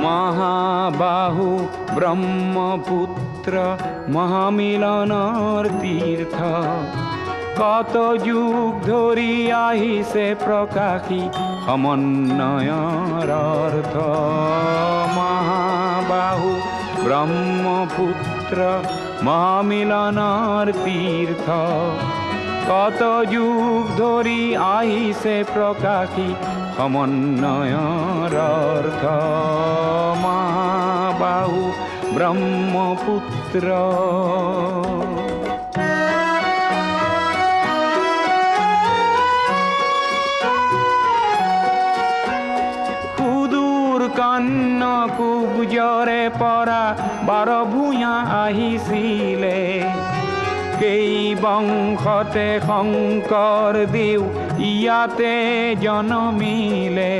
মহাবাহু ব্ৰহ্মপুত্ৰ মহামিলনৰ তীৰ্থ কত যুগ ধৰি আহিছে প্ৰকাশী সমন্বয়ৰ অৰ্থ মহাবাহু ব্ৰহ্মপুত্ৰ মহামিলনৰ তীৰ্থ কত যুগ ধৰি আহিছে প্ৰকাশী সমন্বয়ৰ অৰ্থ মহাবাহু ব্ৰহ্মপুত্ৰ সুদূৰ কন্যকুব্জৰে পৰা 12 ভূঞা আহিছিলে কেই বংশতে শংকৰ দেৱ ইয়াতে জনমিলে